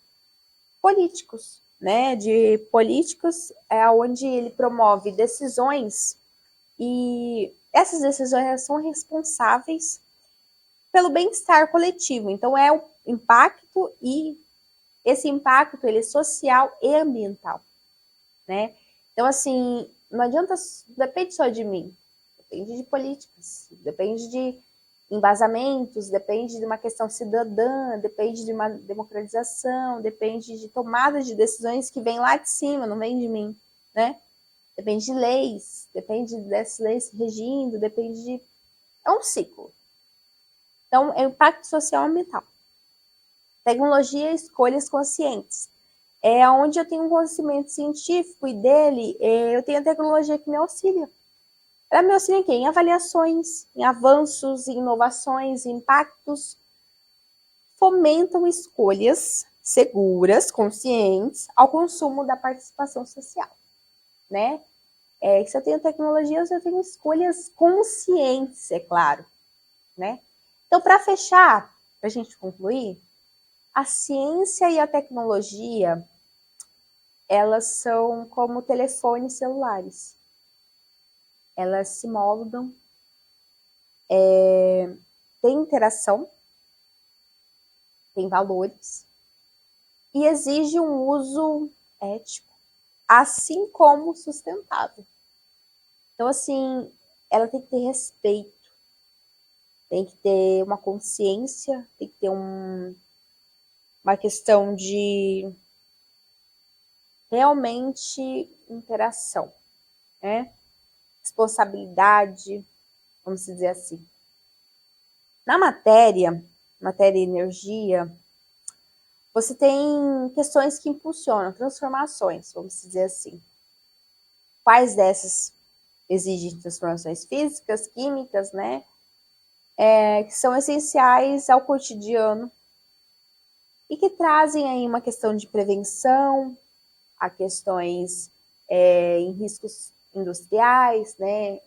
Speaker 1: políticos, né? De políticos, é onde ele promove decisões e essas decisões são responsáveis pelo bem-estar coletivo. Então, é o impacto e esse impacto ele é social e ambiental, né? Então, assim, não adianta, depende só de mim, depende de políticas, depende de embasamentos, depende de uma questão cidadã, depende de uma democratização, depende de tomadas de decisões que vêm lá de cima, não vem de mim, né? Depende de leis, depende dessas leis regindo, depende de... É um ciclo. Então, é o impacto social e ambiental. Tecnologia e escolhas conscientes. É onde eu tenho um conhecimento científico e dele, eu tenho a tecnologia que me auxilia. Ela me auxilia em quê? Em avaliações, em avanços, em inovações, em impactos. Fomentam escolhas seguras, conscientes, ao consumo da participação social, né? Se eu tenho tecnologias, eu tenho escolhas conscientes, é claro, né? Então, para fechar, para a gente concluir, a ciência e a tecnologia, elas são como telefones celulares. Elas se moldam, tem interação, tem valores e exige um uso ético, assim como sustentável. Então, assim, ela tem que ter respeito, tem que ter uma consciência, tem que ter uma questão de realmente interação, né? Responsabilidade, vamos dizer assim. Na matéria e energia, você tem questões que impulsionam, transformações, vamos dizer assim. Quais dessas exigem transformações físicas, químicas, né? Que são essenciais ao cotidiano e que trazem aí uma questão de prevenção, a questões em riscos industriais, né?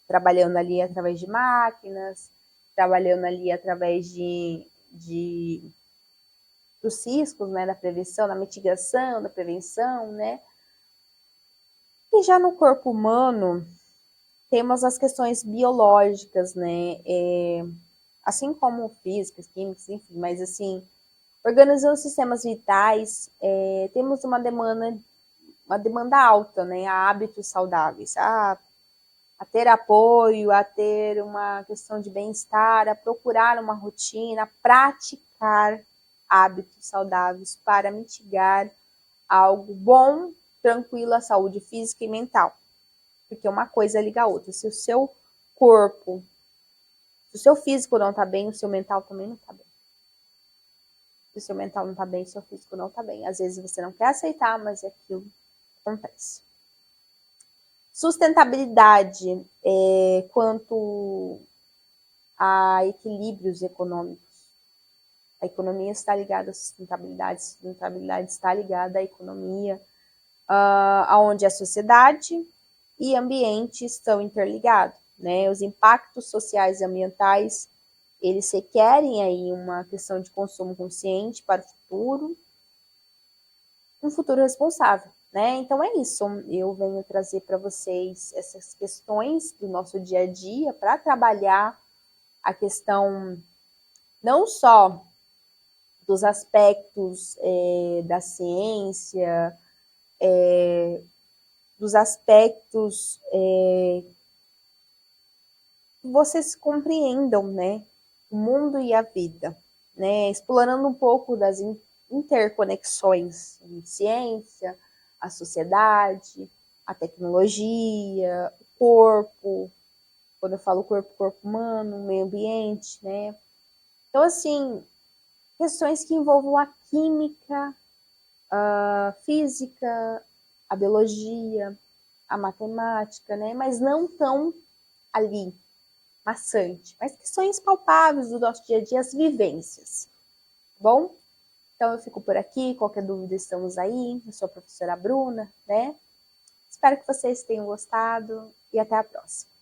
Speaker 1: Trabalhando ali através de máquinas, trabalhando ali através dos riscos, né? Da prevenção, da mitigação, da prevenção, né? E já no corpo humano, temos as questões biológicas, né? Assim como físicas, químicas, enfim, mas assim, organizando sistemas vitais, temos uma demanda alta, né? A hábitos saudáveis, a ter apoio, a ter uma questão de bem-estar, a procurar uma rotina, a praticar hábitos saudáveis para mitigar algo bom, tranquilo à saúde física e mental. Porque uma coisa liga a outra. Se o seu corpo, se o seu físico não está bem, o seu mental também não está bem. Se o seu mental não está bem, o seu físico não está bem. Às vezes você não quer aceitar, mas aquilo acontece. Sustentabilidade quanto a equilíbrios econômicos. A economia está ligada à sustentabilidade está ligada à economia, onde a sociedade e ambiente estão interligados, né? Os impactos sociais e ambientais, eles requerem aí uma questão de consumo consciente para o futuro, um futuro responsável, né? Então é isso, eu venho trazer para vocês essas questões do nosso dia a dia para trabalhar a questão não só dos aspectos da ciência, dos aspectos que vocês compreendam, né? O mundo e a vida, né? Explorando um pouco das interconexões entre ciência, a sociedade, a tecnologia, o corpo, quando eu falo corpo, corpo humano, meio ambiente, né? Então, assim, questões que envolvam a química, a física, a biologia, a matemática, né? Mas não tão ali, maçante, mas questões palpáveis do nosso dia a dia, as vivências, tá bom? Então eu fico por aqui, qualquer dúvida estamos aí, eu sou a professora Bruna, né? Espero que vocês tenham gostado e até a próxima.